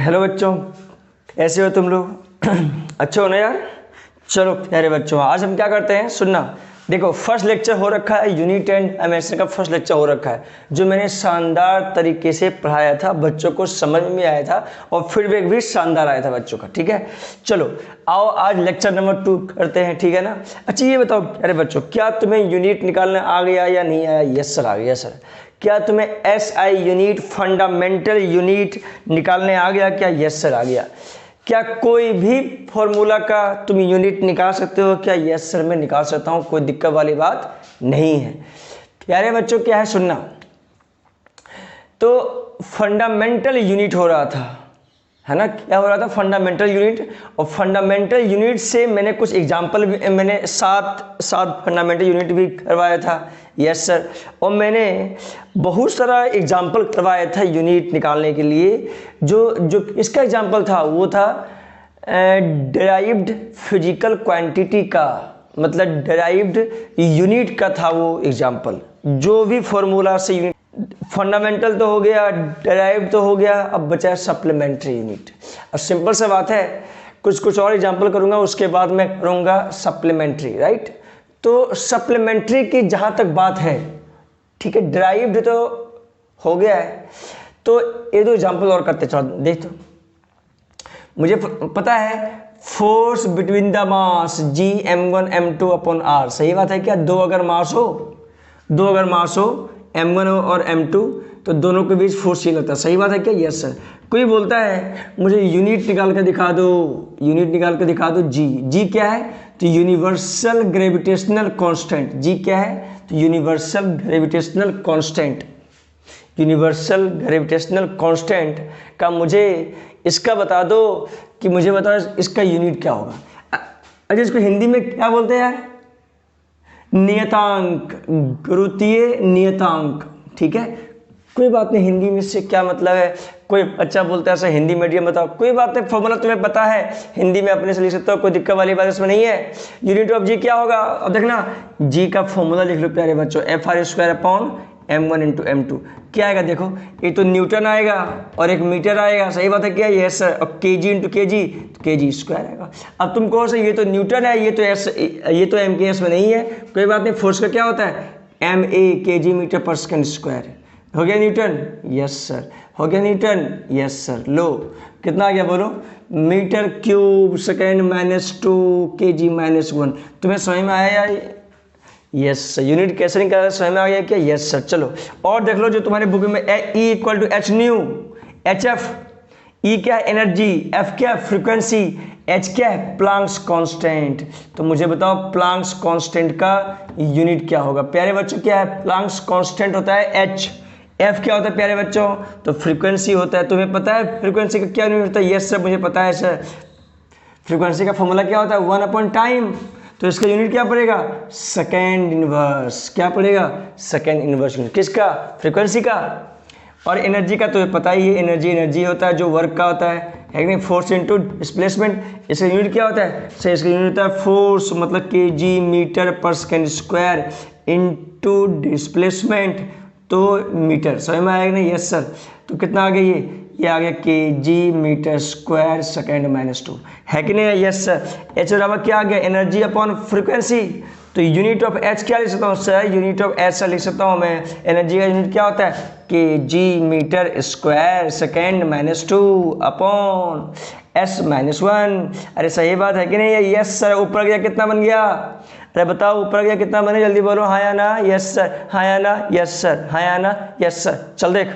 Hello बच्चों, कैसे हो तुम लोग? अच्छे हो ना यार। चलो प्यारे बच्चों, आज हम क्या करते हैं सुनना। देखो, फर्स्ट लेक्चर हो रखा है, यूनिट 10 एमएससी का फर्स्ट लेक्चर हो रखा है, जो मैंने शानदार तरीके से पढ़ाया था, बच्चों को समझ में आया था और फीडबैक भी शानदार आया था बच्चों का। ठीक है, चलो आओ आज लेक्चर नंबर 2 करते हैं। ठीक है ना। अच्छा ये बताओ प्यारे बच्चों, क्या तुम्हें यूनिट निकालना आ गया या नहीं आया? यस सर आ गया सर। क्या तुम्हें एसआई यूनिट, फंडामेंटल यूनिट निकालने आ गया क्या? यस सर आ गया। क्या कोई भी फॉर्मूला का तुम यूनिट निकाल सकते हो क्या? यस सर मैं निकाल सकता हूं, कोई दिक्कत वाली बात नहीं है। प्यारे बच्चों क्या है सुनना, तो फंडामेंटल यूनिट हो रहा था, है ना। क्या हो रहा था? Fundamental unit. और फंडामेंटल यूनिट से मैंने कुछ एग्जाम्पल भी, मैंने सात फंडामेंटल यूनिट भी करवाया था। Yes sir. और मैंने बहुत सारा एग्जाम्पल करवाया था यूनिट निकालने के लिए। जो इसका एग्जाम्पल था वो था डिराइव्ड फिजिकल क्वांटिटी का, मतलब डिराइव्ड यूनिट का था वो एग्जाम्पल। जो भी फॉर्मूला से यूनिट, फंडामेंटल तो हो गया, डिराइव तो हो गया, अब बचा सप्लीमेंट्री यूनिट। अब सिंपल सा बात है, कुछ और एग्जांपल करूंगा, उसके बाद मैं करूंगा सप्लीमेंट्री। राइट। तो सप्लीमेंट्री की जहां तक बात है, ठीक है, डिराइव्ड तो हो गया है, तो ये दो एग्जांपल और करते चलो। देख, तो मुझे पता है force between the mass G m1 m2 upon r। सही बात है क्या? दो अगर मास हो m1 और m2, तो दोनों के बीच फोर्स ये लगता है। सही बात है क्या? Yes sir. कोई बोलता है मुझे यूनिट निकाल कर दिखा दो, जी क्या है? तो यूनिवर्सल ग्रेविटेशनल कांस्टेंट। जी क्या है? तो यूनिवर्सल ग्रेविटेशनल कांस्टेंट का मुझे इसका बता दो कि मुझे बताओ इसका यूनिट क्या होगा। अच्छा, इसको हिंदी में क्या बोलते हैं यार? नियतांक, गुरुत्वीय नियतांक। ठीक है, कोई बात नहीं, हिंदी में से क्या मतलब है? कोई बच्चा बोलता है ऐसा हिंदी मीडियम बताओ, कोई बात नहीं, फॉर्मूला तुम्हें पता है, हिंदी में अपने से लिख सकते हो, कोई दिक्कत वाली बात इसमें नहीं है। यूनिट ऑफ जी क्या होगा? अब देखना, जी का फॉर्मूला लिख लो प्यारे बच्चों, FR² upon m1 into m2। क्या आएगा? देखो, ये तो न्यूटन आएगा और एक मीटर आएगा। सही बात है क्या? Yes sir. और kg इंटू kg² आएगा। अब तुम कहो सर ये तो न्यूटन है, ये तो MKS में नहीं है। कोई बात नहीं, फोर्स का क्या होता है? MA kg मीटर पर सेकंड स्क्वायर। हो गया न्यूटन? Yes sir. हो गया न्यूटन? Yes sir. लो, कितना आ गया बोलो? Metre cube second -2 kg -1। तुम्हें समझ में आया यार? Yes sir. यूनिट कैसे निकाला समझ में आ गया क्या? Yes sir. चलो और देख लो, जो तुम्हारे बुक में E = h new, HF। E क्या है? एनर्जी। F क्या है? फ्रीक्वेंसी। H क्या है? Planck's constant. तो मुझे बताओ प्लांक्स कांस्टेंट का यूनिट क्या होगा? प्यारे बच्चों क्या है? प्लांक्स कांस्टेंट होता है H। F क्या होता है प्यारे बच्चों? तो फ्रीक्वेंसी होता है। तुम्हें पता है फ्रीक्वेंसी का क्या यूनिट होता है? यस सर मुझे पता है सर। फ्रीक्वेंसी का फॉर्मूला क्या होता है? 1 अपॉन टाइम। तो इसका यूनिट क्या पड़ेगा? Second inverse. क्या पड़ेगा? Second inverse unit. किसका? फ्रीक्वेंसी का। और एनर्जी का तो पता ही है, एनर्जी होता है जो वर्क का होता है कि नहीं? Force into displacement. इसका यूनिट क्या होता है? सर इसका यूनिट होता है फोर्स, मतलब kg मीटर पर सेकेंड स्क्वायर इनटू डिस्प्लेसमेंट, तो मीटर। समझ में आएगा नहीं? Yes sir. तो कितना आ गया ये आ गया kg मीटर स्क्वायर सेकेंड -2, है कि नहीं? Yes sir. H बराबर क्या आ गया? Energy upon frequency. तो यूनिट ऑफ H क्या लिख सकता हूँ सर? यूनिट ऑफ H से लिख सकता हूँ मैं, एनर्जी का यूनिट क्या होता है? kg metre square second -2 upon S-1। अरे सही बात है कि नहीं? Yes sir. ऊपर गया कितना बन गया? अरे बताओ ऊपर गया कितना बने? जल्दी बोलो, हाँ या ना? Yes sir. हाँ या ना? Yes sir. हाँ या ना? Yes sir. चल देख,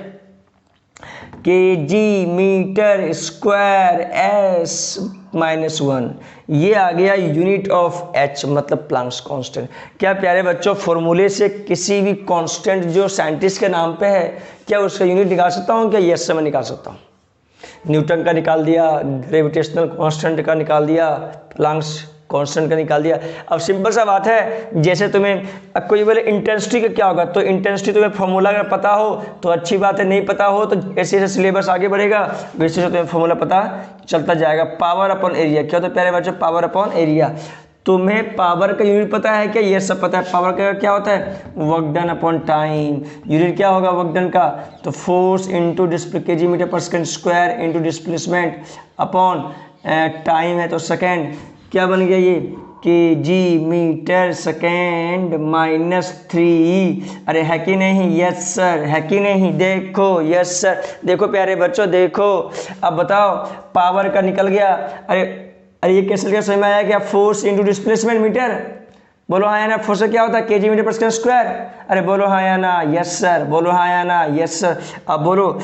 kg मीटर स्क्वायर S-1, ये आ गया यूनिट ऑफ H, मतलब प्लांक्स कांस्टेंट। क्या प्यारे बच्चों फॉर्मूले से किसी भी कांस्टेंट जो साइंटिस्ट के नाम पे है, क्या उसका यूनिट निकाल सकता हूँ क्या? यस सर मैं निकाल सकता हूँ। न्यूटन का निकाल दिया, ग्रेविटेशनल कांस्टेंट का निकाल दिया, प्लांक्स कांस्टेंट का निकाल दिया। अब सिंपल सा बात है, जैसे तुम्हें कोई बोले इंटेंसिटी का क्या होगा, तो इंटेंसिटी तुम्हें फॉर्मूला अगर पता हो तो अच्छी बात है, नहीं पता हो तो जैसे जैसे सिलेबस आगे बढ़ेगा वैसे तुम्हें फॉर्मूला पता चलता जाएगा। पावर अपॉन एरिया क्या होता है प्यारे बच्चों? Power upon area. तुम्हें पावर का यूनिट पता है क्या? ये सब पता है। पावर का क्या होता है? Work done upon time. Unit क्या होगा वर्क डन का? तो फोर्स इंटू केजी मीटर पर second square into displacement upon time है तो सेकेंड। क्या बन गया ये? Kg metre second -3। अरे है कि नहीं? Yes sir. है कि नहीं? देखो यस सर। देखो प्यारे बच्चों देखो, अब बताओ पावर का निकल गया। अरे ये कैसे लिखा समझ में आया क्या? Force into displacement metre. बोलो हाँ या ना। फोर्स क्या होता है? केजी मीटर पर सेकेंड स्क्वायर। अरे बोलो हाँ या ना। Yes sir. बोलो हाँ या ना। Yes sir. अब बोलो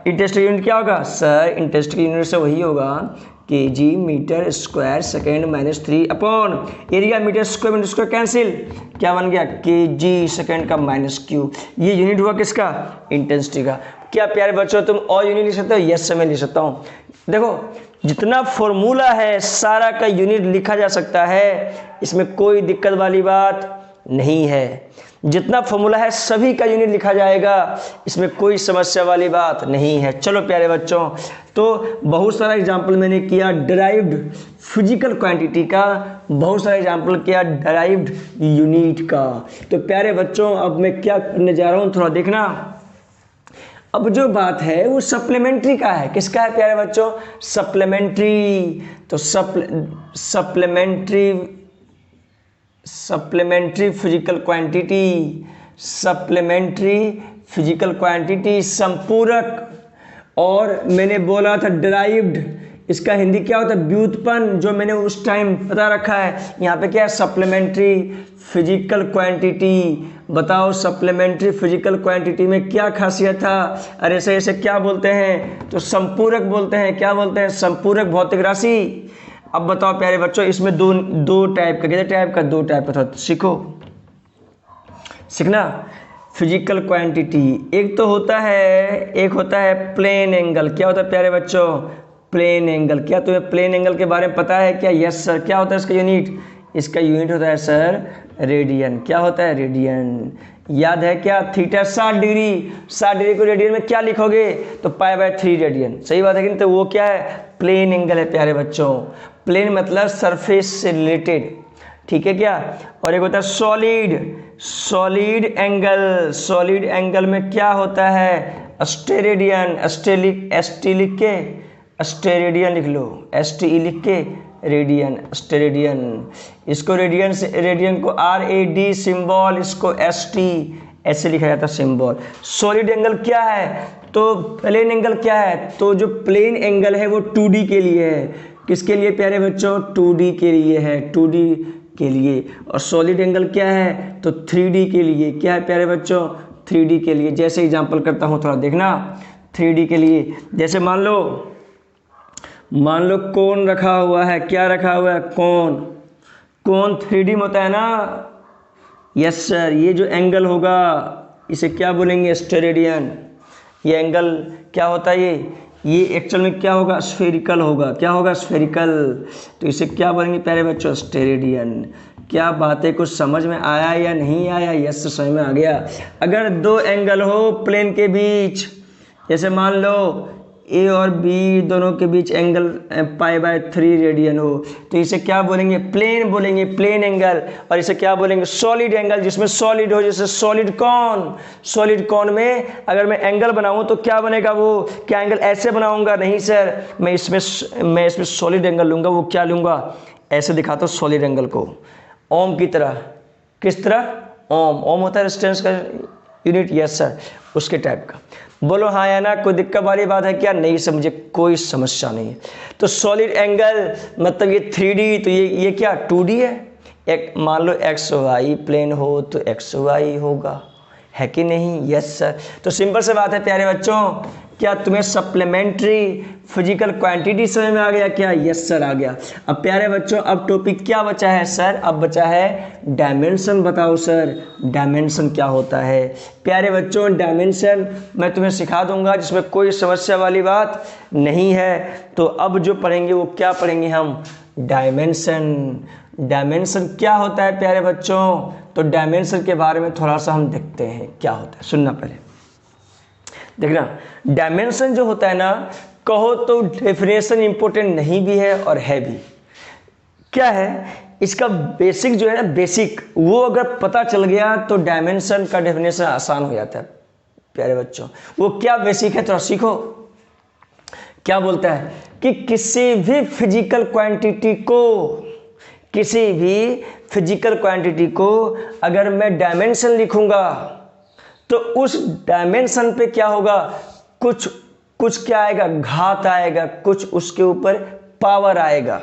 इंटरेस्ट का यूनिट क्या होगा? सर इंटरेस्ट का यूनिट से वही होगा kg metre square second -3 upon area metre square cancel. क्या बन गया? केजी सेकेंड का -q। ये यूनिट हुआ किसका? इंटेंसिटी का। क्या प्यारे बच्चों तुम और यूनिट लिख सकते हो? यस सर मैं लिख सकता हूँ। देखो जितना फॉर्मूला है सारा का यूनिट लिखा जा सकता है, इसमें कोई दिक्कत वाली बात नहीं है। जितना फॉर्मूला है सभी का यूनिट लिखा जाएगा, इसमें कोई समस्या वाली बात नहीं है। चलो प्यारे बच्चों, तो बहुत सारा एग्जाम्पल मैंने किया डिराइव्ड फिजिकल क्वांटिटी का, बहुत सारा एग्जाम्पल किया डिराइव्ड यूनिट का। तो प्यारे बच्चों अब मैं क्या करने जा रहा हूँ थोड़ा देखना। अब जो बात है वो सप्लीमेंट्री का है। किसका है प्यारे बच्चों? सप्लीमेंट्री। तो supplementary physical quantity, supplementary physical quantity संपूरक। और मैंने बोला था डिराइव्ड, इसका हिंदी क्या होता है? व्युत्पन्न, जो मैंने उस टाइम बता रखा है। यहाँ पे क्या है? Supplementary physical quantity. बताओ सप्लीमेंट्री फिजिकल क्वांटिटी में क्या खासियत था? अरे ऐसे क्या बोलते हैं? तो संपूरक बोलते हैं। क्या बोलते हैं? संपूरक भौतिक राशि। अब बताओ प्यारे बच्चों इसमें दो टाइप का, कितने टाइप का? 2 टाइप का। थोड़ा सीखो, सीखना। फिजिकल क्वांटिटी एक होता है प्लेन एंगल। क्या होता है प्यारे बच्चों? Plane angle. क्या तुम्हें प्लेन एंगल के बारे में पता है क्या? Yes sir. क्या होता है इसका यूनिट? इसका यूनिट होता है सर रेडियन। क्या होता है? रेडियन। याद है क्या? थीटा 60 डिग्री, 60 डिग्री को रेडियन में क्या लिखोगे? तो π/3 रेडियन। सही बात है कि नहीं? तो वो क्या है? प्लेन एंगल है प्यारे बच्चों। प्लेन मतलब सरफेस से रिलेटेड, ठीक है क्या? और एक होता है सॉलिड एंगल। सॉलिड एंगल में क्या होता है? स्टेरेडियन। एसटी लिख के स्टेरेडियन लिख लो, STE लिख के रेडियन, स्टेरेडियन। इसको रेडियन को RAD सिंबल, इसको ST ऐसे लिखा जाता है सिंबल। सॉलिड एंगल क्या है? तो प्लेन एंगल क्या है? तो जो प्लेन एंगल है वो 2D के लिए है। किसके लिए प्यारे बच्चों? 2D के लिए है, 2D के लिए। और सॉलिड एंगल क्या है? तो 3D के लिए। क्या है प्यारे बच्चों? 3D के लिए। जैसे एग्जांपल करता हूँ थोड़ा देखना। 3D के लिए जैसे मान लो कोन रखा हुआ है। क्या रखा हुआ है? कोन 3D में होता है ना? Yes sir. ये जो एंगल होगा इसे क्या बोलेंगे? स्टेरेडियन। ये एंगल क्या होता है? ये एक्चुअल में क्या होगा? स्फेरिकल होगा। क्या होगा? स्फेरिकल। तो इसे क्या बोलेंगे प्यारे बच्चों? स्टेरेडियन। क्या बातें कुछ समझ में आया या नहीं आया? यस समझ में आ गया। अगर 2 एंगल हो प्लेन के बीच, जैसे मान लो A और B दोनों के बीच एंगल π/3 रेडियन हो, तो इसे क्या बोलेंगे? प्लेन बोलेंगे, प्लेन एंगल। और इसे क्या बोलेंगे? सॉलिड एंगल, जिसमें सॉलिड हो, जैसे सॉलिड कॉन में अगर मैं एंगल बनाऊं तो क्या बनेगा? वो क्या एंगल ऐसे बनाऊंगा? नहीं सर, मैं इसमें सॉलिड एंगल लूंगा। वो क्या लूंगा? ऐसे दिखाता हूँ सॉलिड एंगल को, ओम की तरह। किस तरह? ओम होता है रेजिस्टेंस का यूनिट। यस सर, उसके टाइप का। बोलो हाँ या ना। कोई दिक्कत वाली बात है क्या? नहीं सर, मुझे कोई समस्या नहीं है। तो सॉलिड एंगल मतलब ये 3D, तो ये क्या 2D है? एक मान लो XY प्लेन हो तो XY होगा, है कि नहीं? Yes sir. तो सिंपल से बात है प्यारे बच्चों। क्या तुम्हें सप्लीमेंट्री फिजिकल क्वांटिटी समझ में आ गया क्या? यस सर आ गया। अब प्यारे बच्चों अब टॉपिक क्या बचा है सर? अब बचा है डायमेंशन। बताओ सर डायमेंशन क्या होता है? प्यारे बच्चों डायमेंशन मैं तुम्हें सिखा दूंगा, जिसमें कोई समस्या वाली बात नहीं है। तो अब जो पढ़ेंगे वो क्या पढ़ेंगे हम? डायमेंशन। डायमेंशन क्या होता है प्यारे बच्चों? तो डायमेंशन के बारे में थोड़ा सा हम देखते हैं क्या होता है। सुनना पहले, देखना। डायमेंशन जो होता है ना, कहो तो डेफिनेशन इंपॉर्टेंट नहीं भी है और है भी। क्या है? इसका बेसिक जो है ना, बेसिक वो अगर पता चल गया तो डायमेंशन का डेफिनेशन आसान हो जाता है प्यारे बच्चों। वो क्या बेसिक है, थोड़ा सीखो। क्या बोलता है कि किसी भी फिजिकल क्वांटिटी को अगर मैं डायमेंशन लिखूंगा तो उस डायमेंशन पे क्या होगा, कुछ क्या आएगा, घात आएगा, कुछ उसके ऊपर पावर आएगा।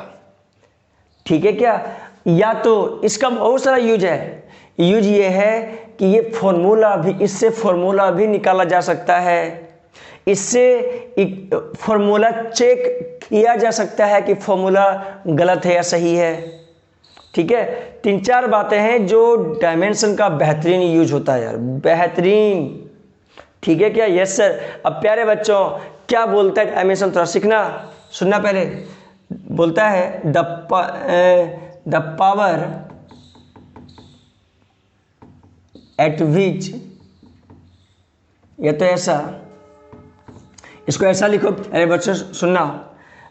ठीक है क्या? या तो इसका बहुत सारा यूज है। यूज ये है कि ये फॉर्मूला भी, इससे फॉर्मूला भी निकाला जा सकता है, इससे फॉर्मूला चेक किया जा सकता है कि फॉर्मूला गलत है या सही है। ठीक है, 3-4 बातें हैं जो डायमेंशन का बेहतरीन यूज होता है यार, बेहतरीन। ठीक है क्या? Yes sir. अब प्यारे बच्चों क्या बोलता है डायमेंशन, थोड़ा सीखना, सुनना पहले। बोलता है द पावर एट विच, या तो ऐसा, इसको ऐसा लिखो। अरे बच्चों सुनना,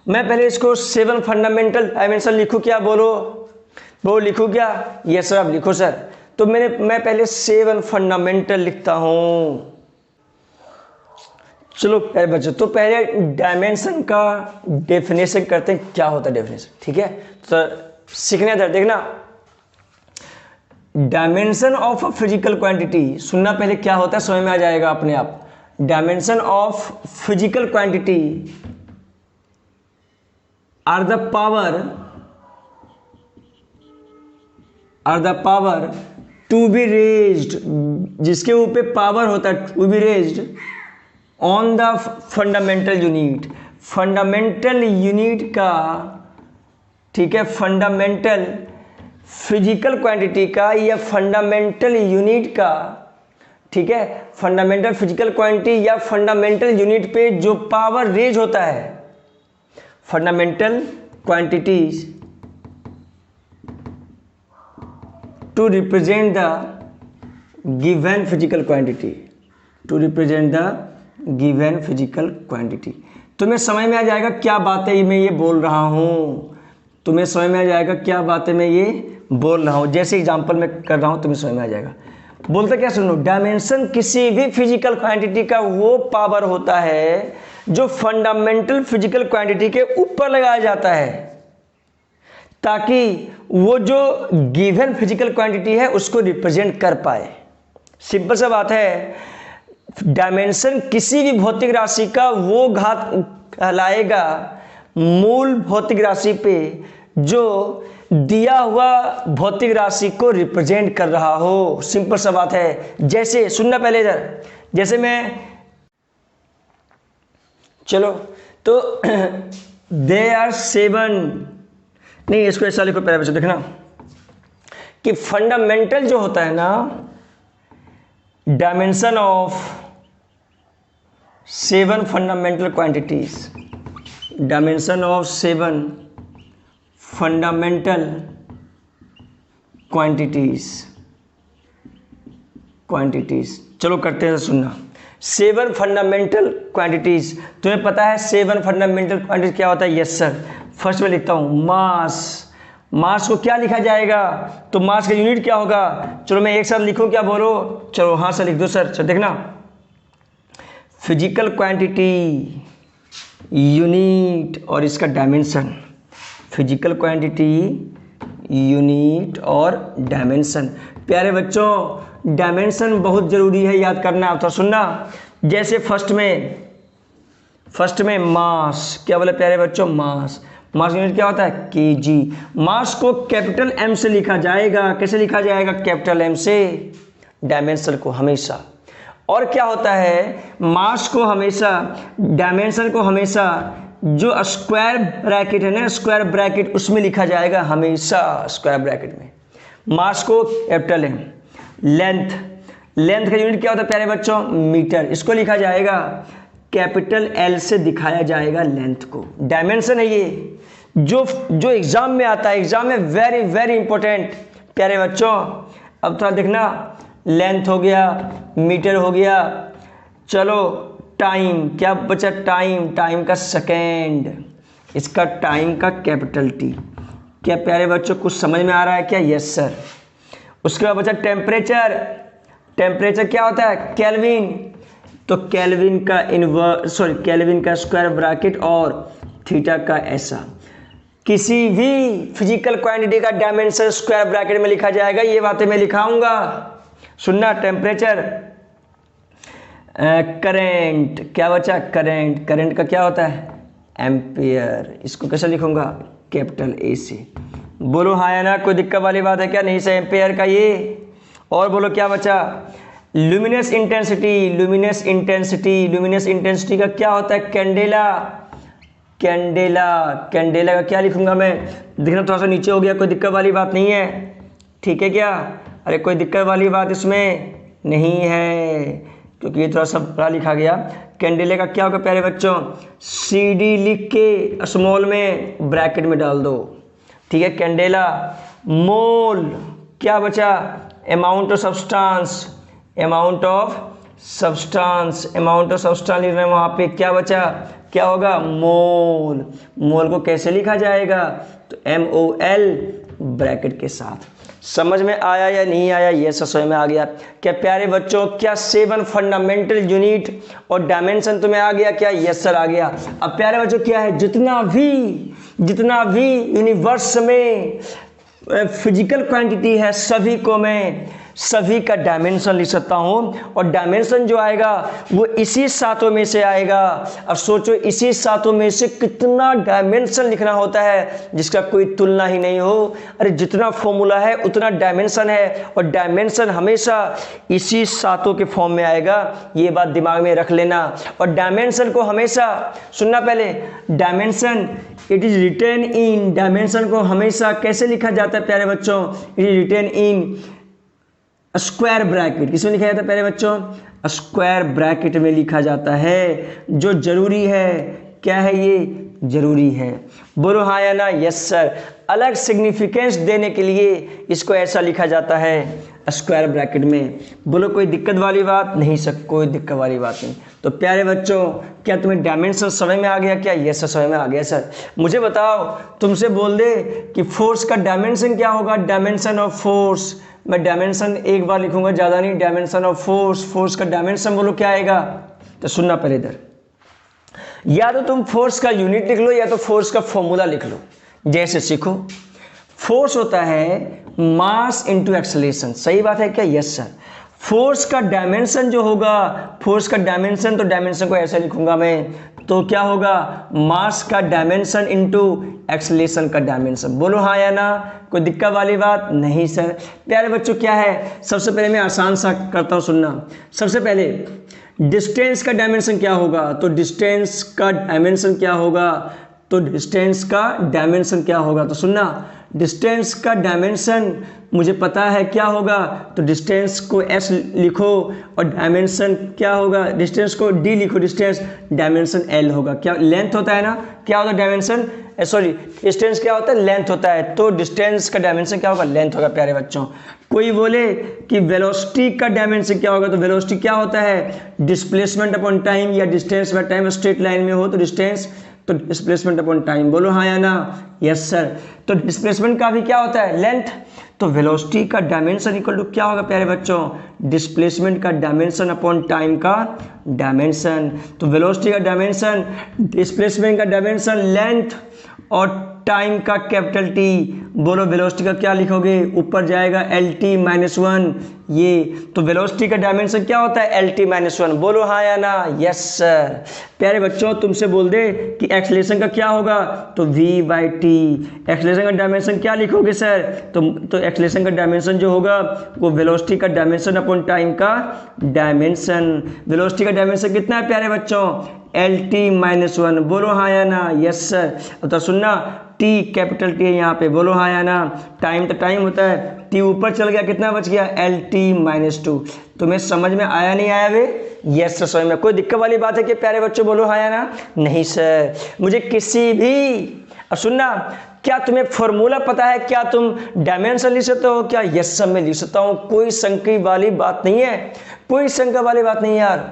मैं पहले इसको 7 फंडामेंटल डायमेंशन लिखूं क्या? बोलो लिखूं क्या? ये सर आप लिखो सर। तो मैं पहले 7 फंडामेंटल लिखता हूं। चलो प्यारे बच्चों, तो पहले डायमेंशन का डेफिनेशन करते हैं, क्या होता है डायमेंशन। ठीक है, तो सीखने इधर देखना। Dimension of a physical quantity, सुनना पहले क्या होता है, समझ में आ जाएगा अपने आप। Dimension of physical quantity are the power to be raised, जिसके ऊपर पावर होता है to be raised on the fundamental unit का, ठीक है, फंडामेंटल फिजिकल क्वांटिटी का या फंडामेंटल यूनिट का, ठीक है, फंडामेंटल फिजिकल क्वांटिटी या फंडामेंटल यूनिट पे जो पावर रेज होता है, fundamental quantities to represent the given physical quantity, तुम्हें समझ में आ जाएगा क्या बातें मैं ये बोल रहा हूं, तुम्हें समझ में आ जाएगा क्या बातें मैं ये बोल रहा हूं। जैसे एग्जांपल मैं कर रहा हूं तुम्हें समझ में आ जाएगा। बोलते क्या, सुनो, डायमेंशन किसी भी फिजिकल क्वांटिटी का वो पावर होता है जो फंडामेंटल फिजिकल क्वांटिटी के ऊपर लगाया जाता है, ताकि वो जो गिवन फिजिकल क्वांटिटी है उसको रिप्रेजेंट कर पाए। सिंपल सा बात है, डायमेंशन किसी भी भौतिक राशि का वो घात कहलाएगा मूल भौतिक राशि पे जो दिया हुआ भौतिक राशि को रिप्रेजेंट कर रहा हो। सिंपल सा बात है। जैसे सुनना पहले इधर, जैसे मैं, चलो तो दे आर 7, नहीं इसको ऐसा लिखो पहले बच्चों, देखना कि फंडामेंटल जो होता है ना, dimension of 7 fundamental quantities, dimension of 7 fundamental quantities, चलो करते हैं, सुनना। 7 फंडामेंटल क्वांटिटीज, तुम्हें पता है 7 फंडामेंटल क्वांटिटीज क्या होता है? Yes sir. फर्स्ट में लिखता हूं मास को क्या लिखा जाएगा, तो मास का यूनिट क्या होगा? चलो मैं एक साथ लिखूं क्या, बोलो। चलो हाँ सर लिख दो सर। चलो देखना, फिजिकल क्वांटिटी यूनिट और इसका डायमेंशन, फिजिकल क्वांटिटी यूनिट और डायमेंशन। प्यारे बच्चों डायमेंशन बहुत जरूरी है, याद करना। आप तो सुनना, जैसे फर्स्ट में मास, क्या बोले प्यारे बच्चों? मास यूनिट क्या होता है? केजी। मास को कैपिटल एम से लिखा जाएगा। कैसे लिखा जाएगा? कैपिटल एम से। डायमेंशन को हमेशा, और क्या होता है, मास को हमेशा, डायमेंशन को हमेशा जो स्क्वायर ब्रैकेट है ना, स्क्वायर ब्रैकेट उसमें लिखा जाएगा हमेशा, स्क्वायर ब्रैकेट में। मास को कैपिटल एम। लेंथ का यूनिट क्या होता है प्यारे बच्चों? मीटर। इसको लिखा जाएगा कैपिटल एल से दिखाया जाएगा लेंथ को। डायमेंशन है ये, जो एग्जाम में आता है, एग्जाम में वेरी वेरी इंपॉर्टेंट प्यारे बच्चों। अब थोड़ा देखना, लेंथ हो गया, मीटर हो गया, चलो टाइम, क्या बचा? टाइम का सेकेंड, इसका टाइम का कैपिटल टी, क्या प्यारे बच्चों कुछ समझ में आ रहा है क्या? Yes sir. उसके बाद बचा टेम्परेचर। टेम्परेचर क्या होता है? केल्विन। तो केल्विन का केल्विन का स्क्वायर ब्रैकेट और थीटा का ऐसा। किसी भी फिजिकल क्वांटिटी का डायमेंशन स्क्वायर ब्रैकेट में लिखा जाएगा, ये बातें मैं लिखाऊंगा, सुनना। टेम्परेचर, करंट, क्या बचा? करंट। करंट का क्या होता है? एम्पियर। इसको कैसे लिखूंगा? कैपिटल ए से। बोलो हाँ या ना, कोई दिक्कत वाली बात है क्या? नहीं से एम्पियर का ये। और बोलो क्या बचा? Luminous intensity. Luminous intensity, luminous intensity का क्या होता है? कैंडेला। कैंडेला, कैंडेला का क्या लिखूंगा मैं? देखना थोड़ा सा नीचे हो गया, कोई दिक्कत वाली बात नहीं है, ठीक है क्या? अरे कोई दिक्कत वाली बात इसमें नहीं है, क्योंकि ये थोड़ा सा बड़ा लिखा गया। कैंडेले का क्या होगा प्यारे बच्चों? CD लिख के स्मॉल में ब्रैकेट में डाल दो, ठीक है। कैंडेला। मोल, क्या बचा? Amount of substance. Amount of substance, amount of substance लिख रहे हैं वहां पे, क्या बचा? क्या होगा? मोल। मोल को कैसे लिखा जाएगा? तो MOL ब्रैकेट के साथ। समझ में आया या नहीं आया? ये समझ में आ गया क्या प्यारे बच्चों? क्या 7 फंडामेंटल यूनिट और डायमेंशन तुम्हें आ गया क्या? यस सर आ गया। अब प्यारे बच्चों क्या है? जितना भी यूनिवर्स में फिजिकल क्वांटिटी है, सभी का डायमेंशन लिख सकता हूं, और डायमेंशन जो आएगा वो इसी सातों में से आएगा। अब सोचो इसी सातों में से कितना डायमेंशन लिखना होता है जिसका कोई तुलना ही नहीं हो। अरे जितना फॉर्मूला है उतना डायमेंशन है, और डायमेंशन हमेशा इसी सातों के फॉर्म में आएगा, ये बात दिमाग में रख लेना। और डायमेंशन को हमेशा सुनना, पहले dimension it is written in, dimension को हमेशा कैसे लिखा जाता है प्यारे बच्चों? It is written in square bracket. किसमें लिखा जाता है प्यारे बच्चों? स्क्वायर ब्रैकेट में लिखा जाता है, जो जरूरी है। क्या है ये? जरूरी है। बोलो हाँ या ना? Yes sir. अलग सिग्निफिकेंस देने के लिए इसको ऐसा लिखा जाता है स्क्वायर ब्रैकेट में। बोलो कोई दिक्कत वाली बात नहीं सर? कोई दिक्कत वाली बात नहीं। तो प्यारे बच्चों क्या तुम्हें डायमेंशन समझ में आ गया क्या? यस सर समझ में आ गया सर। मुझे बताओ, तुमसे बोल दे कि फोर्स का डायमेंशन क्या होगा? Dimension of force. मैं डायमेंशन एक बार लिखूंगा, ज़्यादा नहीं। डायमेंशन ऑफ फोर्स, फोर्स का डायमेंशन बोलो क्या आएगा? तो सुनना पहले इधर, या तो तुम फोर्स का यूनिट लिख लो या तो फोर्स का फॉर्मूला लिख लो। जैसे सीखो, फोर्स होता है मास इनटू एक्सेलरेशन। सही बात है क्या? Yes sir. फोर्स का डायमेंशन जो होगा, फोर्स का डायमेंशन, तो डायमेंशन को ऐसे लिखूंगा मैं, तो क्या होगा? मास का डायमेंशन इनटू एक्सेलरेशन का डायमेंशन। बोलो हाँ या ना? कोई दिक्कत वाली बात नहीं सर। प्यारे बच्चों क्या है? सबसे पहले मैं आसान सा करता हूँ, सुनना। सबसे पहले डिस्टेंस का डायमेंशन क्या होगा? तो डिस्टेंस का डायमेंशन क्या होगा? तो डिस्टेंस का डायमेंशन क्या होगा? तो सुनना, डिस्टेंस का डायमेंशन मुझे पता है क्या होगा, तो डिस्टेंस को S लिखो, और डायमेंशन क्या होगा? डिस्टेंस को D लिखो, डिस्टेंस डायमेंशन L होगा। क्या लेंथ होता है ना? क्या होता है डायमेंशन? सॉरी, डिस्टेंस क्या होता है? लेंथ होता है। तो डिस्टेंस का डायमेंशन क्या होगा? लेंथ होगा प्यारे बच्चों। कोई बोले कि वेलोसिटी का डायमेंशन क्या होगा, तो वेलोसिटी क्या होता है? डिस्प्लेसमेंट अपॉन टाइम, या distance by time straight line में हो तो डिस्टेंस, तो डिस्प्लेसमेंट अपॉन टाइम। बोलो हाँ या ना? Yes sir. तो डिस्प्लेसमेंट का भी क्या होता है? लेंथ। तो वेलोसिटी का डायमेंशन इक्वल टू क्या होगा प्यारे बच्चों? डिस्प्लेसमेंट का डायमेंशन अपॉन टाइम का डायमेंशन। तो वेलोसिटी का डायमेंशन, डिस्प्लेसमेंट का डायमेंशन, लेंथ, और टाइम का कैपिटल T। बोलो वेलोसिटी का क्या लिखोगे? ऊपर जाएगा LT-1, ये। तो वेलोसिटी का डायमेंशन क्या होता है? LT-1। बोलो हाँ या ना? Yes sir. प्यारे बच्चों तुमसे बोल दे कि एक्सेलरेशन का क्या होगा, तो V/T। एक्सेलरेशन का डायमेंशन क्या लिखोगे सर? तो एक्सेलरेशन का डायमेंशन जो होगा वो वेलोसिटी का डायमेंशन अपॉन टाइम का डायमेंशन। वेलोसिटी का डायमेंशन कितना है प्यारे बच्चों? LT-1। बोलो हाँ या ना? Yes sir. अब तो सुनना, T कैपिटल T है यहाँ पे। बोलो हाँ या ना? टाइम तो टाइम होता है, T ऊपर चल गया, कितना बच गया? LT-2। तुम्हें समझ में आया नहीं आया वे? यस सर समझ में। कोई दिक्कत वाली बात है कि प्यारे बच्चों? बोलो हाँ या ना? नहीं सर। मुझे किसी भी, अब सुनना, क्या तुम्हें फॉर्मूला पता है? क्या तुम डायमेंशन लिख सकते हो क्या? यस सर मैं लिख सकता हूँ, कोई शंका वाली बात नहीं है, कोई शंका वाली बात नहीं यार,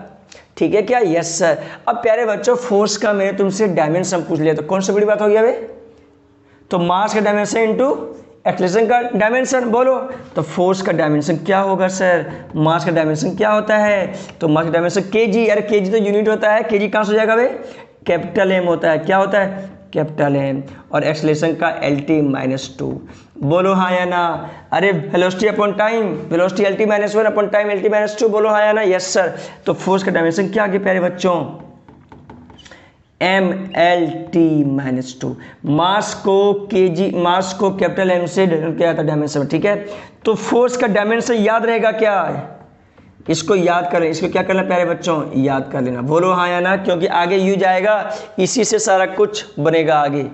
ठीक है क्या? Yes sir. अब प्यारे बच्चों फोर्स का मैंने तुमसे डायमेंशन पूछ लिया, तो कौन सी बड़ी बात हो गया वे? तो मास का डायमेंशन इंटू एक्सेलरेशन का डायमेंशन, बोलो। तो फोर्स का डायमेंशन क्या होगा सर? मास का डायमेंशन क्या होता है? तो मास का डायमेंशन केजी, अरे केजी तो यूनिट होता है, केजी कहाँ से हो जाएगा भाई? कैपिटल एम होता है, क्या होता है? Capital M. और एक्सेलरेशन का LT-2, बोलो हाँ या ना? अरे velocity upon time, velocity LT-1 upon time LT-2, बोलो हाँ या ना? Yes sir. तो फोर्स का डायमेंशन क्या आ गया प्यारे बच्चों? MLT-2। मास को केजी, मास को कैपिटल एम से क्या था डायमेंशन, ठीक है। तो फोर्स का डायमेंशन याद रहेगा क्या? इसको याद करें, इसको क्या करना प्यारे बच्चों? याद कर लेना, बोलो हाँ या ना? क्योंकि आगे यू जाएगा, इसी से सारा कुछ बनेगा आगे,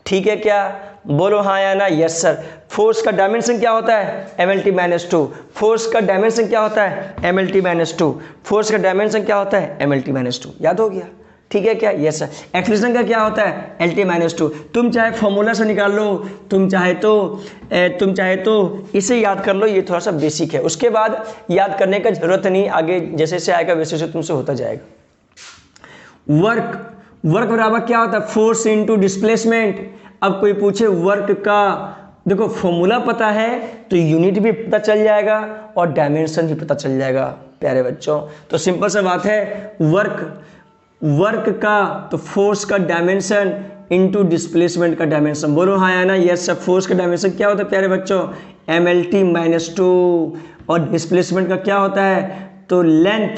ठीक है क्या? बोलो हाँ या ना? Yes sir. फोर्स का डायमेंशन क्या होता है? MLT-2। फोर्स का डायमेंशन क्या होता है? MLT-2। फोर्स का डायमेंशन क्या होता है? MLT-2। याद हो गया, ठीक है क्या? Yes sir. एक्सेलरेशन का क्या होता है? LT-2। तुम चाहे फॉर्मूला से निकाल लो, तुम चाहे तो इसे याद कर लो, ये थोड़ा सा बेसिक है, उसके बाद याद करने का जरूरत नहीं, आगे जैसे जैसे आएगा वैसे वैसे तुमसे होता जाएगा। वर्क बराबर क्या होता है? Force into displacement. अब कोई पूछे वर्क का, देखो फॉर्मूला पता है तो यूनिट भी पता चल जाएगा और डायमेंशन भी पता चल जाएगा प्यारे बच्चों। तो सिंपल सा बात है, वर्क का तो फोर्स का डायमेंशन इंटू डिस्प्लेसमेंट का डायमेंशन, बोलो हाँ या ना? Yes sir. फोर्स का डायमेंशन क्या होता है प्यारे बच्चों? MLT-2। और डिस्प्लेसमेंट का क्या होता है? तो लेंथ।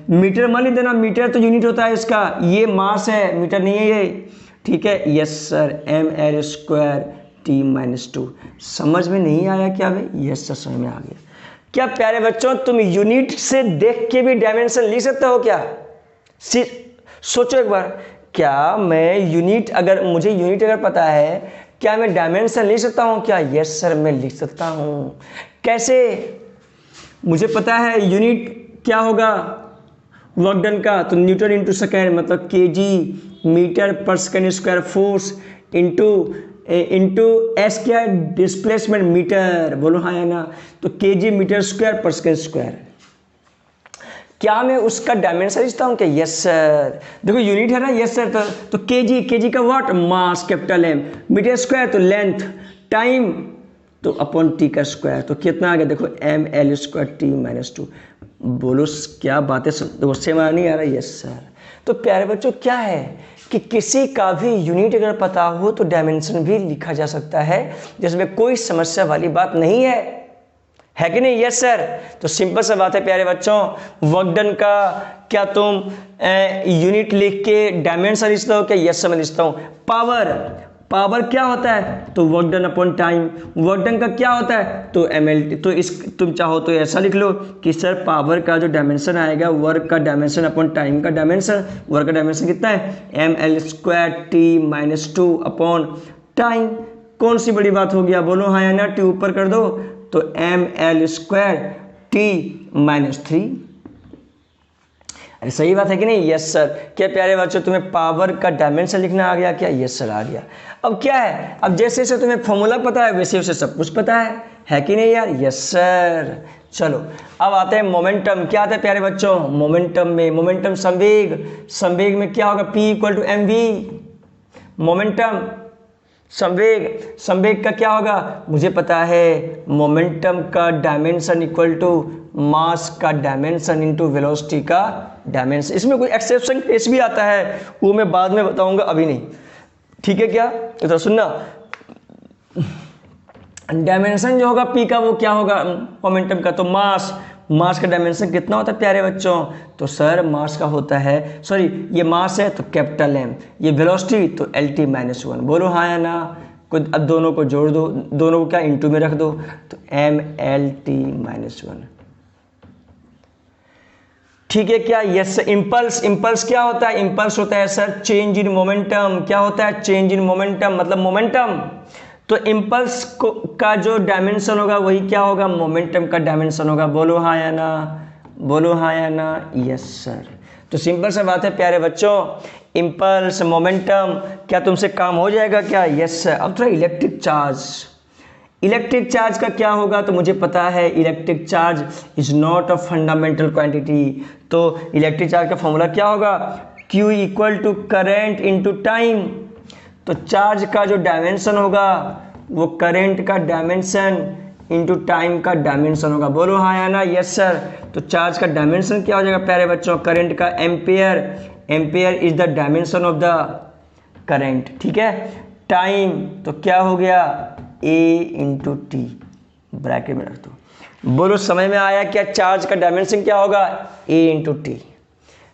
मीटर मान ली देना, मीटर तो यूनिट होता है इसका, ये मास है, मीटर नहीं है ये, ठीक है। Yes sir. ML²T-2। समझ में नहीं आया क्या भाई? यस सर, समझ में आ गया। क्या प्यारे बच्चों तुम यूनिट से देख के भी डायमेंशन लिख सकते हो क्या? सोचो एक बार, क्या मैं यूनिट, अगर मुझे यूनिट अगर पता है, क्या मैं डायमेंशन लिख सकता हूँ क्या? यस सर, मैं लिख सकता हूँ। कैसे? मुझे पता है यूनिट क्या होगा वर्क डन का, तो न्यूटन इंटू सेकेंड, मतलब केजी मीटर पर second square force into S क्या? डिस्प्लेसमेंट मीटर, बोलो हाँ या ना? तो केजी मीटर स्क्वायर पर सेकेंड स्क्वायर। क्या मैं उसका डायमेंशन लिखता हूँ क्या? Yes sir. देखो यूनिट है ना, यस सर। तो केजी का what? Mass capital M, metre square तो लेंथ, टाइम तो अपॉन टी का स्क्वायर, तो कितना आ गया देखो? ML²T-2। बोलो क्या बातें, देखो सेम नहीं आ रहा? Yes sir. तो प्यारे बच्चों क्या है कि किसी का भी यूनिट अगर पता हो तो डायमेंशन भी लिखा जा सकता है, जिसमें कोई समस्या वाली बात नहीं है कि नहीं? Yes sir. तो सिंपल सा बात है प्यारे बच्चों, वर्क डन का क्या तुम यूनिट लिख के डायमेंशन लिखते हो क्या? यस सर, मैं लिखता हूँ। पावर क्या होता है? तो work done upon time. Work done का क्या होता है? तो MLT। तो इस तुम चाहो तो ऐसा लिख लो कि सर पावर का जो डायमेंशन आएगा, वर्क का डायमेंशन अपॉन टाइम का डायमेंशन, वर्क का डायमेंशन कितना है? ML²T-2 upon time. कौन सी बड़ी बात हो गया? बोलो हाँ या ना? टी ऊपर कर दो, तो ML²T-3। अरे सही बात है कि नहीं? Yes sir. क्या प्यारे बच्चों तुम्हें पावर का डायमेंशन लिखना आ गया क्या? यस सर, आ गया। अब क्या है, अब जैसे जैसे तुम्हें फॉर्मूला पता है वैसे वैसे सब कुछ पता है कि नहीं यार? Yes sir. चलो अब आते हैं मोमेंटम। क्या आता है प्यारे बच्चों? मोमेंटम संवेग में क्या होगा? P = mv। मोमेंटम संवेग का क्या होगा? मुझे पता है, मोमेंटम का डायमेंशन इक्वल टू मास का डायमेंशन इंटू वेलोसिटी का डायमेंशन। इसमें कोई एक्सेप्शन केस भी आता है, वो मैं बाद में बताऊंगा, अभी नहीं, ठीक है क्या? तो सुनना, डायमेंशन जो होगा P का वो क्या होगा मोमेंटम का? तो मास का डायमेंशन कितना होता है प्यारे बच्चों? तो सर मास का होता है, सॉरी ये मास है तो कैपिटल M, ये वेलोसिटी तो LT-1। बोलो हाँ या ना? अब दोनों को जोड़ दो, दोनों को क्या इंटू में रख दो, तो MLT-1। ठीक है क्या? यस। इंपल्स क्या होता है? इंपल्स होता है सर चेंज इन मोमेंटम। क्या होता है? चेंज इन मोमेंटम, मतलब मोमेंटम। तो इंपल्स का जो डायमेंशन होगा वही क्या होगा? मोमेंटम का डायमेंशन होगा। बोलो हाँ या ना? बोलो हाँ या ना? Yes sir. तो सिंपल सा बात है प्यारे बच्चों, इंपल्स मोमेंटम, क्या तुमसे काम हो जाएगा क्या? Yes sir. अब थोड़ा इलेक्ट्रिक चार्ज का क्या होगा? तो मुझे पता है electric charge is not a fundamental quantity. तो इलेक्ट्रिक चार्ज का फॉर्मूला क्या होगा? Q = current into time. तो तो चार्ज का जो डायमेंशन होगा वो करंट का डायमेंशन इंटू टाइम का डायमेंशन होगा। बोलो हाँ या ना? Yes sir. तो चार्ज का डायमेंशन क्या हो जाएगा प्यारे बच्चों? करंट का ampere, ampere is the dimension of the current, ठीक है। टाइम तो क्या हो गया? ए इंटू टी, ब्रैकेट में रख दो। बोलो समझ में आया क्या? चार्ज का डायमेंशन क्या होगा? ए इंटू टी।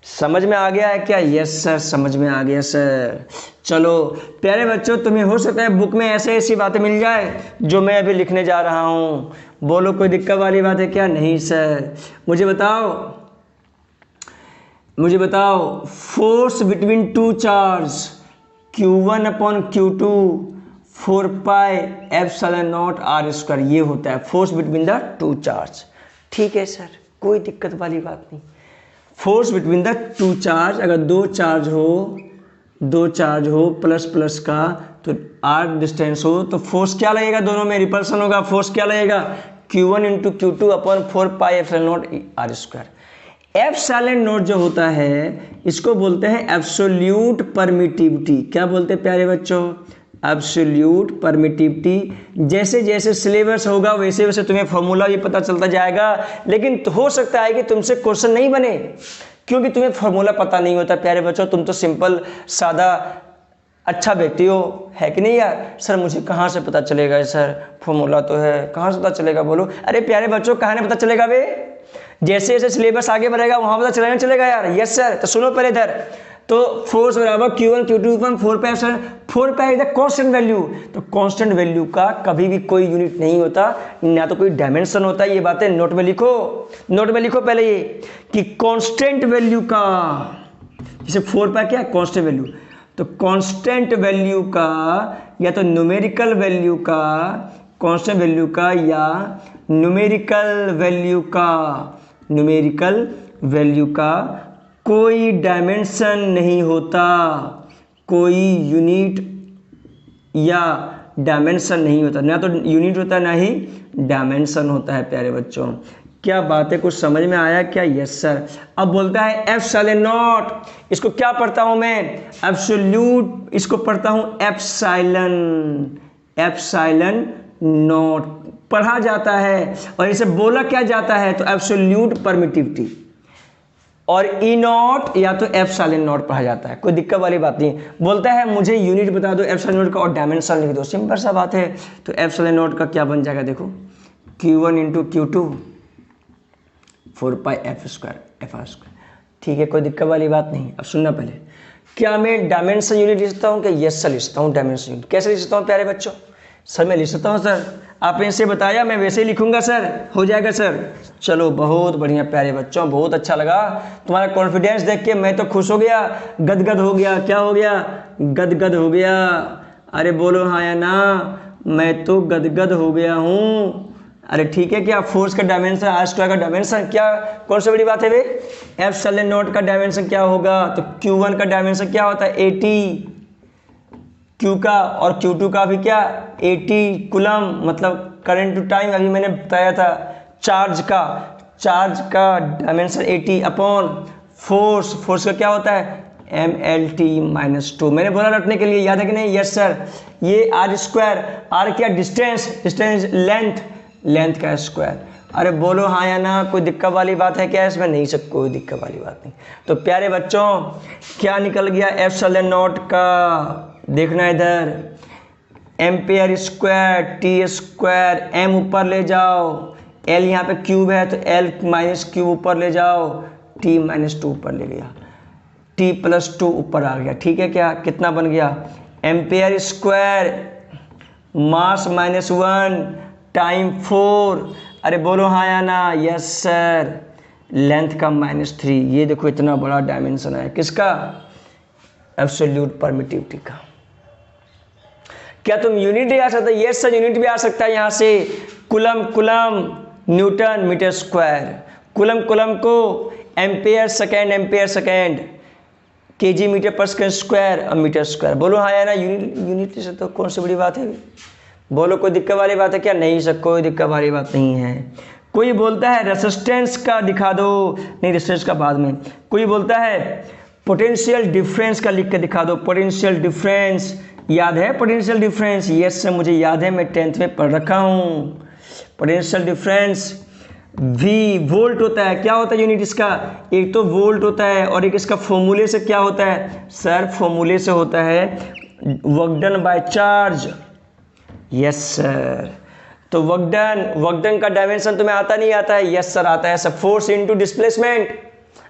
समझ में आ गया है क्या? यस सर, समझ में आ गया सर। चलो प्यारे बच्चों, तुम्हें हो सकता है बुक में ऐसे ऐसी बातें मिल जाए जो मैं अभी लिखने जा रहा हूँ। बोलो कोई दिक्कत वाली बात है क्या? नहीं सर। मुझे बताओ force between two charge Q1 upon Q2 4 pi epsilon naught R square, ये होता है force between the two charge. ठीक है सर, कोई दिक्कत वाली बात नहीं। Force between the two charge, अगर दो चार्ज हो प्लस प्लस का, तो आर डिस्टेंस हो, तो फोर्स क्या लगेगा? दोनों में रिपल्सन होगा। फोर्स क्या लगेगा? Q1 into Q2 upon 4 pi epsilon naught R square. Epsilon naught जो होता है इसको बोलते हैं एब्सोल्यूट परमिटिविटी। क्या बोलते हैं प्यारे बच्चों? Absolute permittivity. जैसे जैसे सिलेबस होगा वैसे वैसे तुम्हें फॉर्मूला भी पता चलता जाएगा, लेकिन हो सकता है कि तुमसे क्वेश्चन नहीं बने क्योंकि तुम्हें फॉर्मूला पता नहीं होता। प्यारे बच्चों, तुम तो सिंपल सादा अच्छा व्यक्ति हो, है कि नहीं यार? सर मुझे कहाँ से पता चलेगा सर, फॉर्मूला तो है, कहाँ से पता चलेगा? बोलो। अरे प्यारे बच्चों, कहाँ नहीं पता चलेगा बे? जैसे जैसे सिलेबस आगे बढ़ेगा वहां पता चलेगा, चलेगा यार। Yes sir. तो सुनो पहले इधर, तो फोर्स बराबर Q1 Q2 4 pi epsilon, 4 pi is the constant value. तो कांस्टेंट वैल्यू का कभी भी कोई यूनिट नहीं होता, ना तो कोई डायमेंशन होता है। ये बातें नोट में लिखो, नोट में लिखो पहले ये कि कांस्टेंट वैल्यू का, जैसे 4 पाई क्या है? Constant value. तो कांस्टेंट वैल्यू का या तो न्यूमेरिकल वैल्यू का, कांस्टेंट वैल्यू का या न्यूमेरिकल वैल्यू का कोई डायमेंशन नहीं होता, कोई यूनिट या डायमेंशन नहीं होता। ना तो यूनिट होता ना ही डायमेंशन होता है प्यारे बच्चों। क्या बातें कुछ समझ में आया क्या? Yes sir. अब बोलता है एप्सिलॉन नॉट, इसको क्या पढ़ता हूं मैं? एब्सोल्यूट, इसको पढ़ता हूं एप्सिलॉन नॉट पढ़ा जाता है, और इसे बोला क्या जाता है? तो एब्सोल्यूट परमिटिविटी। और ई नॉट या तो एप्सिलॉन नॉट पढ़ा जाता है, कोई दिक्कत वाली बात नहीं। बोलता है मुझे यूनिट बता दो एप्सिलॉन नॉट का और डायमेंशन लिख दो, सिंपल सा बात है। तो एप्सिलॉन नॉट का क्या बन जाएगा? देखो Q1 इंटू Q2 4 पाई एफ आर स्क्वायर। ठीक है, कोई दिक्कत वाली बात नहीं। अब सुनना पहले, क्या मैं डायमेंशन यूनिट लिखता हूँ? क्या? यस सर लिखता हूँ डायमेंशन यूनिट। कैसे लिखता हूँ प्यारे बच्चों? सर मैं लिख सकता हूँ सर, आपने इसे बताया मैं वैसे ही लिखूंगा सर, हो जाएगा सर। चलो बहुत बढ़िया प्यारे बच्चों, बहुत अच्छा लगा तुम्हारा कॉन्फिडेंस देख के, मैं तो खुश हो गया, गदगद हो गया। क्या हो गया? गदगद हो गया। अरे बोलो हाँ या ना? मैं तो गदगद हो गया हूँ। अरे ठीक है, क्या फोर्स का डायमेंशन, आर स्क्वायर का डायमेंशन, क्या कौन सी बड़ी बात है वे? एप्सिलॉन नॉट का डायमेंशन क्या होगा? तो Q1 का डायमेंशन क्या होता है? 80 Q का, और Q2 का भी क्या? 80 कूलम, मतलब करंट टू टाइम। अभी मैंने बताया था चार्ज का डायमेंशन 80 अपॉन फोर्स का क्या होता है? mLT-2। मैंने बोला रटने के लिए, याद है कि नहीं? Yes sir. ये आर स्क्वायर, आर क्या? डिस्टेंस, लेंथ का स्क्वायर। अरे बोलो हाँ या ना? कोई दिक्कत वाली बात है क्या इसमें? नहीं सर, कोई दिक्कत वाली बात नहीं। तो प्यारे बच्चों क्या निकल गया एप्सिलॉन नॉट का? देखना इधर, ampere square T square, M ऊपर ले जाओ, एल यहाँ पे क्यूब है तो एल माइनस क्यूब ऊपर ले जाओ, टी माइनस 2 ऊपर ले गया, टी प्लस 2 ऊपर आ गया। ठीक है, क्या कितना बन गया? एम्पियर स्क्वायर मास माइनस 1 टाइम 4। अरे बोलो हाँ या ना? Yes sir. लेंथ का -3। ये देखो इतना बड़ा डायमेंशन है किसका? एब्सोल्यूट परमिटिविटी का। क्या तुम यूनिट भी आ सकता है? यस सर, यूनिट भी आ सकता है यहाँ से। Coulomb newton metre square, coulomb को एम्पेयर सेकेंड, केजी मीटर पर सेकेंड स्क्वायर और मीटर स्क्वायर। बोलो हाँ या ना? यूनिट से तो कौन सी बड़ी बात है? बोलो कोई दिक्कत वाली बात है क्या? नहीं सर, कोई दिक्कत वाली बात नहीं है। कोई बोलता है रेसिस्टेंस का दिखा दो, नहीं रेसिस्टेंस का बाद में। कोई बोलता है पोटेंशियल डिफरेंस का लिख के दिखा दो, पोटेंशियल डिफरेंस याद है पोटेंशियल डिफरेंस? यस सर मुझे याद है, मैं 10th में पढ़ रखा हूँ। पोटेंशियल डिफरेंस वी वोल्ट होता है। क्या होता है यूनिट इसका? एक तो वोल्ट होता है और एक इसका फॉर्मूले से क्या होता है सर? फॉर्मूले से होता है work done by charge. Yes sir. तो वर्क डन का डायमेंशन तुम्हें आता नहीं आता है? यस सर आता है सर। फोर्स इनटू डिस्प्लेसमेंट,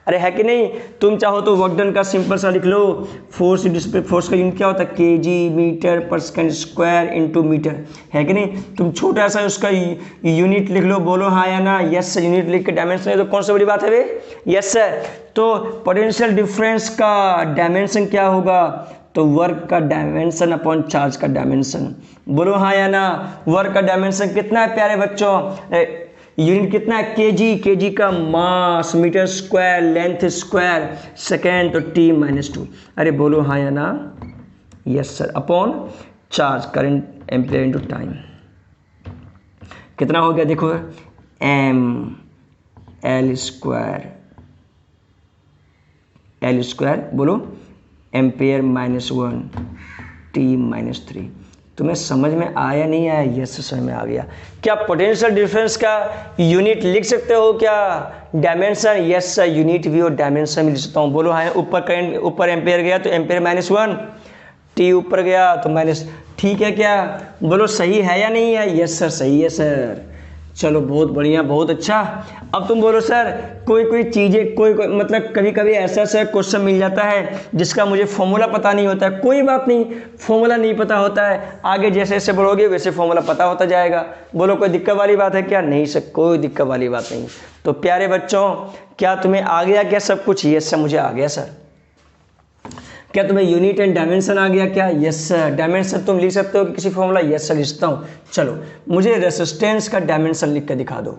अरे है कि नहीं? तुम चाहो तो वर्क डन का सिंपल सा लिख लो, फोर्स का यूनिट क्या होता है? केजी मीटर पर सेकंड स्क्वायर इनटू मीटर, है कि नहीं? तुम छोटा सा उसका यूनिट लिख लो, बोलो हाँ या ना? Yes sir. यूनिट लिख के डायमेंशन है तो कौन सी बड़ी बात है वे? Yes sir. तो पोटेंशियल डिफरेंस का डायमेंशन क्या होगा? तो वर्क का डायमेंशन अपॉन चार्ज का डायमेंशन, बोलो हाँ या ना? वर्क का डायमेंशन कितना है प्यारे बच्चों? यूनिट कितना है? केजी का mass, metre square, length square, second तो T-2। अरे बोलो हाँ या ना? Yes sir. Upon charge current ampere into time कितना हो गया देखो, एल स्क्वायर बोलो एम्पियर -1 T-3। तुम्हें समझ में आया नहीं आया? यस समझ में आ गया। क्या पोटेंशियल डिफरेंस का यूनिट लिख सकते हो क्या? डायमेंशन? Yes sir. यूनिट भी और डायमेंशन भी लिख सकता हूँ, बोलो हाँ। ऊपर करंट, ऊपर एम्पेयर गया तो एम्पेयर -1, टी ऊपर गया तो माइनस, ठीक है क्या? बोलो सही है या नहीं है? यस सर सही है सर। चलो बहुत बढ़िया, बहुत अच्छा। अब तुम बोलो सर कोई चीज़ें कोई मतलब कभी कभी ऐसा सर क्वेश्चन मिल जाता है जिसका मुझे फॉर्मूला पता नहीं होता है। कोई बात नहीं, फॉर्मूला नहीं पता होता है, आगे जैसे जैसे बढ़ोगे वैसे फॉर्मूला पता होता जाएगा। बोलो कोई दिक्कत वाली बात है क्या? नहीं सर कोई दिक्कत वाली बात नहीं। तो प्यारे बच्चों क्या तुम्हें आ गया क्या सब कुछ? यस सर मुझे आ गया सर। क्या तुम्हें यूनिट एंड डायमेंशन आ गया क्या? Yes sir. डायमेंशन तुम लिख सकते हो कि किसी फॉर्मूला? यस सर लिखता हूँ। चलो मुझे रेसिस्टेंस का डायमेंशन लिख कर दिखा दो।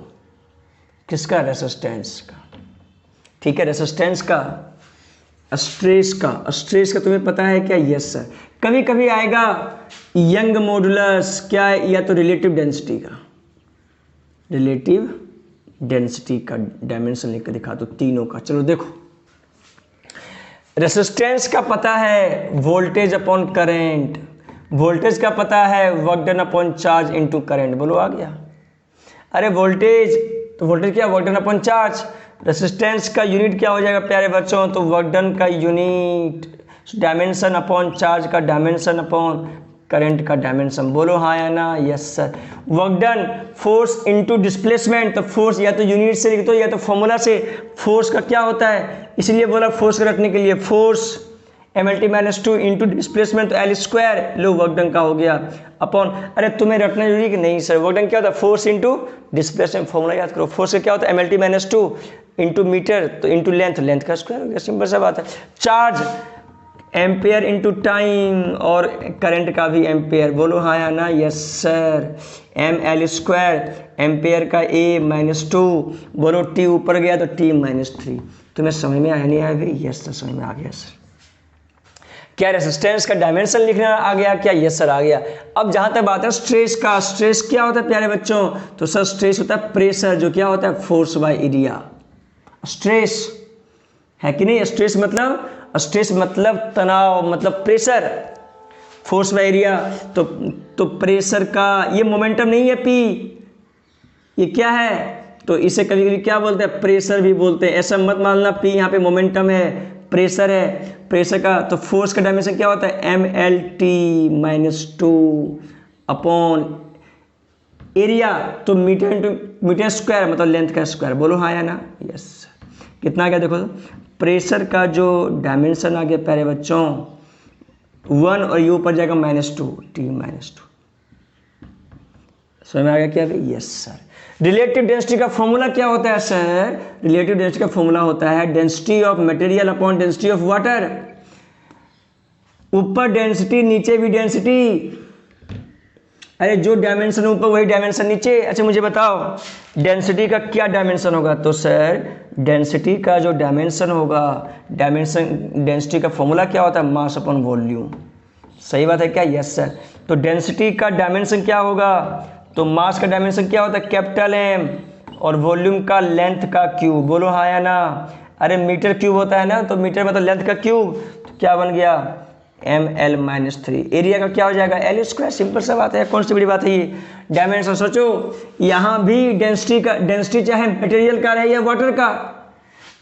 किसका? रेसिस्टेंस का। ठीक है, रेसिस्टेंस का। स्ट्रेस का तुम्हें पता है क्या? Yes sir. कभी कभी आएगा यंग मॉडुलस, क्या है? या तो रिलेटिव डेंसिटी का डायमेंशन लिख कर दिखा दो तीनों का। चलो देखो, रेसिस्टेंस का पता है वोल्टेज अपॉन करंट, वोल्टेज का पता है work done upon charge into current. बोलो आ गया? अरे वोल्टेज, तो वोल्टेज क्या? Work done upon charge. Resistance का यूनिट क्या हो जाएगा प्यारे बच्चों? तो वर्क डन का यूनिट डायमेंशन अपॉन चार्ज का डायमेंशन अपॉन करंट का डायमेंशन। बोलो हाँ या ना? Yes sir. Work done force into displacement, तो फोर्स या तो यूनिट से लिख दो या तो फॉर्मूला से। फोर्स का क्या होता है, इसलिए बोला फोर्स का रखने के लिए, फोर्स mlt-2 इंटू डिस्प्लेसमेंट, तो एल स्क्वायर। लो वर्क डन का हो गया अपॉन, अरे तुम्हें रखना जरूरी कि नहीं सर? वर्क डन क्या होता है? Force into displacement. फॉर्मूला याद करो, फोर्स का क्या होता है? mlt-2 इंटू मीटर तो इंटू लेंथ का स्क्वायर हो गया। सिंपल सा बात है। चार्ज एम्पेयर इंटू टाइम और करंट का भी एम्पेयर। बोलो हाँ या ना? Yes sir. ml square ampere का A-2, बोलो T ऊपर गया तो T-3। तुम्हें समझ में आया नहीं आया भाई? यस सर समझ में आ गया सर। क्या रेसिस्टेंस का डायमेंशन लिखना आ गया क्या? यस सर आ गया। अब जहां तक बात है स्ट्रेस का, स्ट्रेस क्या होता है प्यारे बच्चों? तो सर स्ट्रेस होता है प्रेशर, जो क्या होता है? Force by area. स्ट्रेस है कि नहीं? स्ट्रेस मतलब तनाव, मतलब प्रेशर, फोर्स बाय एरिया। तो प्रेशर का ये मोमेंटम नहीं है P, ये क्या है? तो इसे कभी कभी क्या बोलते हैं? प्रेशर भी बोलते हैं। ऐसा मत मानना P यहाँ पे मोमेंटम है, प्रेशर है। प्रेशर का तो फोर्स का डायमेंशन क्या होता है? mlt-2 अपॉन एरिया, तो मीटर इंटू मीटर स्क्वायर मतलब लेंथ का स्क्वायर। बोलो हाँ या ना? यस। कितना आ गया देखो, प्रेशर का जो डायमेंशन आ गया प्यारे बच्चों 1 और ये ऊपर जाएगा -2 T-2। समझ में आ गया क्या भाई? Yes sir. रिलेटिव डेंसिटी का फॉर्मूला क्या होता है सर? रिलेटिव डेंसिटी का फॉर्मूला होता है density of material upon density of water. ऊपर डेंसिटी नीचे भी डेंसिटी, अरे जो डायमेंशन ऊपर वही डायमेंशन नीचे। अच्छा मुझे बताओ डेंसिटी का क्या डायमेंशन होगा? तो सर डेंसिटी का जो डायमेंशन होगा, डेंसिटी का फॉर्मूला क्या होता है? Mass upon volume. सही बात है क्या? Yes sir. तो डेंसिटी का डायमेंशन क्या होगा? तो मास का डायमेंशन क्या होता है? कैपिटल M, और वॉल्यूम का लेंथ का क्यूब। बोलो हाँ या ना? अरे मीटर क्यूब होता है ना, तो मीटर मतलब लेंथ का क्यूब, तो क्या बन गया? ml-3। एरिया का क्या हो जाएगा L²। सिंपल सा बात है, कौन सी बड़ी बात है ये। डायमेंशन सोचो, यहाँ भी डेंसिटी चाहे मटेरियल का रहे या वाटर का,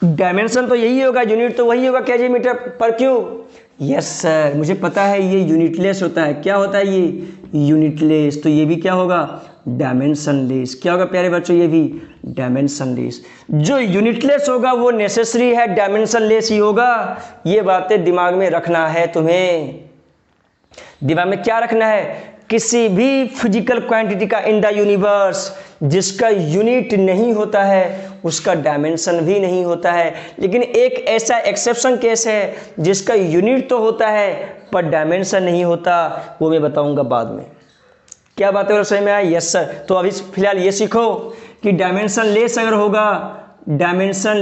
डायमेंशन तो यही होगा, यूनिट तो वही होगा, केजी मीटर पर क्यूब। यस सर, मुझे पता है ये यूनिटलेस होता है। क्या होता है ये यूनिटलेस, तो ये भी क्या होगा डायमेंशनलेस। क्या होगा प्यारे बच्चों, ये भी डायमेंशनलेस। जो यूनिटलेस होगा वो नेसेसरी है डायमेंशनलेस ही होगा। ये बातें दिमाग में रखना है तुम्हें। दिमाग में क्या रखना है, किसी भी फिजिकल क्वांटिटी का इन द यूनिवर्स जिसका यूनिट नहीं होता है उसका डायमेंशन भी नहीं होता है। लेकिन एक ऐसा एक्सेप्शन केस है जिसका यूनिट तो होता है पर डायमेंशन नहीं होता, वो मैं बताऊंगा बाद में। क्या बात है समझ में आया। Yes sir. तो अभी फिलहाल ये सीखो कि डायमेंशन लेस अगर होगा, डायमेंशन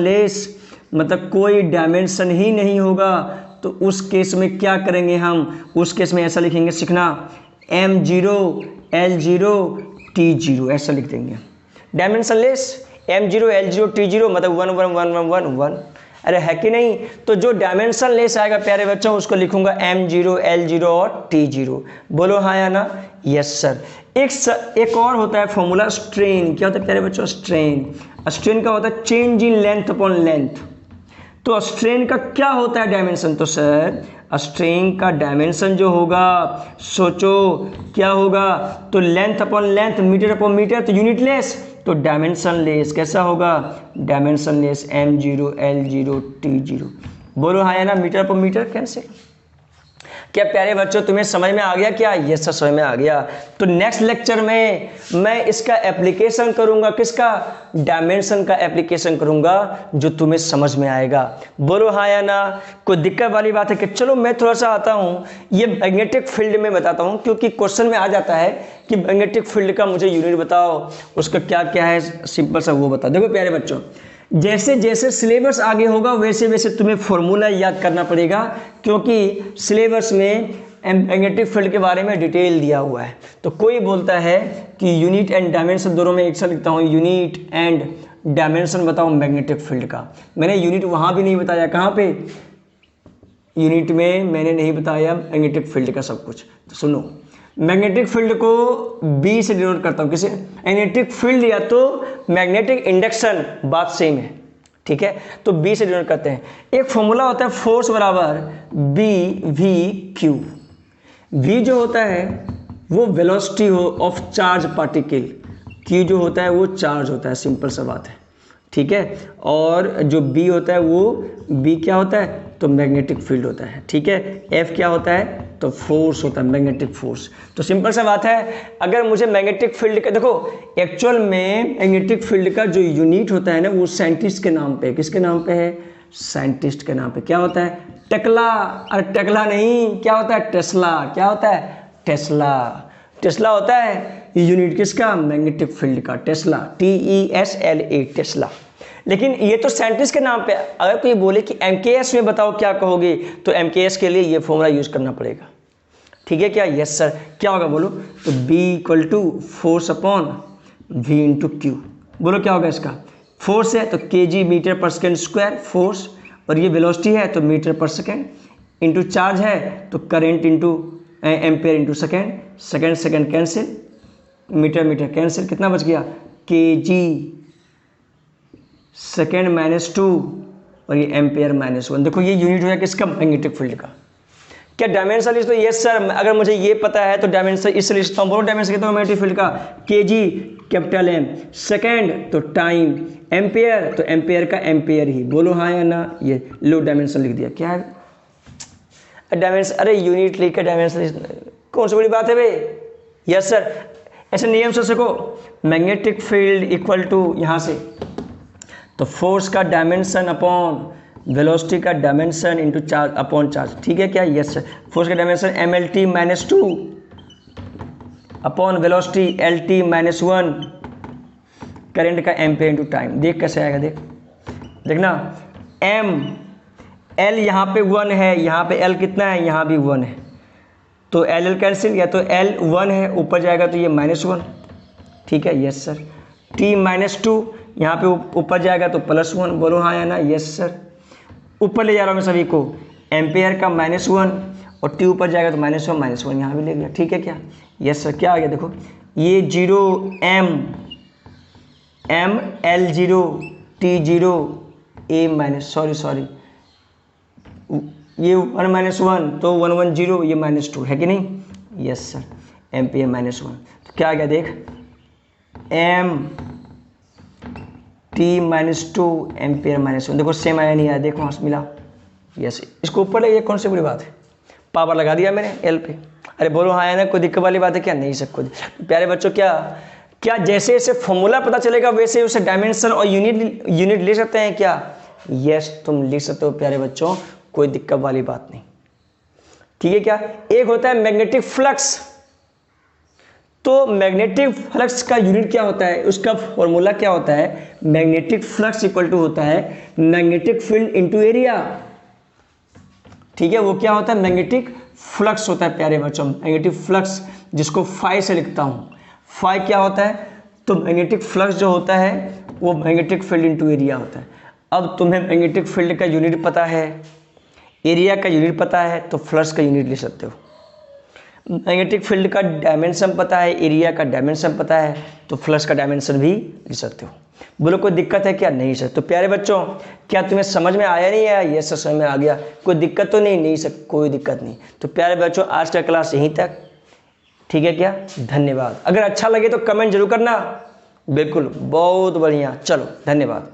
लेस मतलब कोई डायमेंशन ही नहीं होगा, तो उस केस में क्या करेंगे हम, उस केस में ऐसा लिखेंगे, सीखना m0 l0 t0 ऐसा लिख देंगे। डायमेंशनलेस m0 l0 t0 मतलब 1 1 1 1 1 1। अरे है कि नहीं। तो जो डायमेंशन लेस आएगा प्यारे बच्चों उसको लिखूंगा m0 l0 और t0। बोलो हाँ या ना। Yes sir. एक और होता है फॉर्मूला स्ट्रेन। क्या होता है प्यारे बच्चों स्ट्रेन का होता है change in length upon length. तो स्ट्रेन का क्या होता है डायमेंशन, तो सर स्ट्रेन का डायमेंशन जो होगा सोचो क्या होगा, तो length upon length metre upon metre, तो यूनिटलेस तो डायमेंशनलेस। कैसा होगा डायमेंशनलेस m0 l0 t0। बोलो हाँ या ना, मीटर अपॉन मीटर कैंसिल। क्या प्यारे बच्चों तुम्हें समझ में आ गया क्या। यस सर समझ में आ गया। तो नेक्स्ट लेक्चर में मैं इसका एप्लीकेशन करूंगा, किसका डायमेंशन का एप्लीकेशन करूंगा जो तुम्हें समझ में आएगा। बोलो हाँ या ना। कोई दिक्कत वाली बात है कि चलो मैं थोड़ा सा आता हूँ ये मैग्नेटिक फील्ड में बताता हूँ, क्योंकि क्वेश्चन में आ जाता है कि मैग्नेटिक फील्ड का मुझे यूनिट बताओ, उसका क्या क्या है, सिंपल सा वो बताओ। देखो प्यारे बच्चों जैसे जैसे सिलेबस आगे होगा वैसे वैसे तुम्हें फॉर्मूला याद करना पड़ेगा, क्योंकि सिलेबस में मैग्नेटिक फील्ड के बारे में डिटेल दिया हुआ है। तो कोई बोलता है कि यूनिट एंड डायमेंशन दोनों में एक साथ लिखता हूँ, यूनिट एंड डायमेंशन बताओ मैग्नेटिक फील्ड का। मैंने यूनिट वहाँ भी नहीं बताया, कहाँ पे यूनिट में मैंने नहीं बताया मैग्नेटिक फील्ड का सब कुछ। तो सुनो, मैग्नेटिक फील्ड को B से डिनोट करता हूँ, किसे मैग्नेटिक फील्ड या तो मैग्नेटिक इंडक्शन, बात सेम है ठीक है। तो B से डिनोट करते हैं। एक फॉर्मूला होता है फोर्स बराबर BV/Q। V जो होता है वो velocity of charge particle, Q जो होता है वो चार्ज होता है, सिंपल सा बात है ठीक है। और जो B होता है वो B क्या होता है, तो मैग्नेटिक फील्ड होता है ठीक है। F क्या होता है, तो फोर्स होता है, मैग्नेटिक फोर्स। तो सिंपल सा बात है, अगर मुझे मैग्नेटिक फील्ड का देखो, एक्चुअल में मैग्नेटिक फील्ड का जो यूनिट होता है ना वो साइंटिस्ट के नाम पे, किसके नाम पे है, साइंटिस्ट के नाम पे। क्या होता है, टेस्ला। अरे टेस्ला नहीं, क्या होता है, टेस्ला। क्या होता है, टेस्ला। टेस्ला होता है यूनिट किसका, मैग्नेटिक फील्ड का, टेस्ला, TESLA, टेस्ला। लेकिन ये तो साइंटिस्ट के नाम पे। अगर कोई बोले कि MKS में बताओ क्या कहोगे, तो MKS के लिए ये फॉर्मूला यूज करना पड़ेगा ठीक है क्या। Yes sir. क्या होगा बोलो, तो B = फोर्स अपॉन V/Q। बोलो क्या होगा, इसका फोर्स है तो kg मीटर पर सेकेंड स्क्वायर फोर्स, और ये वेलोसिटी है तो मीटर पर सेकेंड, इंटू चार्ज है तो current into ampere into second, second second cancel, metre metre cancel, कितना बच गया, kg सेकेंड -2 और ये एम्पेयर -1। देखो ये यूनिट हो गया किसका, मैग्नेटिक फील्ड का। क्या डायमेंशन लिस्ट, तो यस सर अगर मुझे ये पता है तो डायमेंशन इससे लिखता हूँ। बोलो डायमेंशन कितना मैग्नेटिक फील्ड का, kg कैपिटल M, सेकेंड तो टाइम, एम्पेयर तो एम्पेयर का एम्पेयर ही। बोलो हाँ या ना। ये लो डायमेंशन लिख दिया। क्या है डायमेंशन, अरे यूनिट लिख के डायमेंशन कौन सी बड़ी बात है भाई। Yes sir. ऐसे नियम से सीखो, मैग्नेटिक फील्ड इक्वल टू यहाँ से तो फोर्स का डायमेंशन अपॉन वेलोसिटी का dimension into charge upon charge ठीक है क्या। Yes sir. फोर्स का dimension mlt-2 upon velocity LT-1, current का एम्पेयर इंटू टाइम। देख कैसे आएगा, देखना m l यहाँ पे 1 है, यहाँ पे l कितना है, यहाँ भी 1 है, तो l कैंसिल, या तो l 1 है ऊपर जाएगा तो ये -1 ठीक है। Yes sir. T-2 यहाँ पे ऊपर जाएगा तो +1। बोलो हाँ या ना। Yes sir. ऊपर ले जा रहा हूँ मैं सभी को, एम्पेयर का -1 और टी ऊपर जाएगा तो -1 यहाँ भी ले लिया, ठीक है क्या? यस सर, क्या आ गया देखो, ये 0 m L0 T0 a minus sorry ये 1 -1 तो 1 1 0 ये -2 है कि नहीं? यस सर, एम्पियर -1 तो क्या आ गया देख, m t -2 एम्पियर -1, देखो सेम आया नहीं आया, देखो हाँ मिला। यस, इसको ऊपर ले, ये कौन सी बुरी बात है, पावर लगा दिया मैंने एल पे। अरे बोलो हाँ है ना, कोई दिक्कत वाली बात है क्या? नहीं सब कुछ। प्यारे बच्चों, क्या जैसे जैसे फॉर्मूला पता चलेगा वैसे उसे डायमेंशन और यूनिट ले सकते हैं क्या? यस, तुम लिख सकते हो प्यारे बच्चों, कोई दिक्कत वाली बात नहीं, ठीक है क्या? एक होता है मैग्नेटिक फ्लक्स, तो मैग्नेटिक फ्लक्स का यूनिट क्या होता है, उसका फॉर्मूला क्या होता है? मैग्नेटिक फ्लक्स इक्वल टू होता है मैग्नेटिक फील्ड इनटू एरिया, ठीक है? वो क्या होता है? मैग्नेटिक फ्लक्स होता है प्यारे बच्चों, मैग्नेटिक फ्लक्स, जिसको फाई से लिखता हूं। फाई क्या होता है? तो मैग्नेटिक फ्लक्स जो होता है वो मैग्नेटिक फील्ड इनटू एरिया होता है। अब तुम्हें मैग्नेटिक फील्ड का यूनिट पता है, एरिया का यूनिट पता है, तो फ्लक्स का यूनिट ले सकते हो। मैग्नेटिक फील्ड का डायमेंशन पता है, एरिया का डायमेंशन पता है, तो फ्लक्स का डायमेंशन भी ले सकते हो। बोलो कोई दिक्कत है क्या? नहीं सर। तो प्यारे बच्चों, क्या तुम्हें समझ में आया नहीं आया? ये सर समझ में आ गया, कोई दिक्कत तो नहीं सर, कोई दिक्कत नहीं। तो प्यारे बच्चों, आज का क्लास यहीं तक, ठीक है क्या? धन्यवाद। अगर अच्छा लगे तो कमेंट जरूर करना। बिल्कुल, बहुत बढ़िया, चलो धन्यवाद।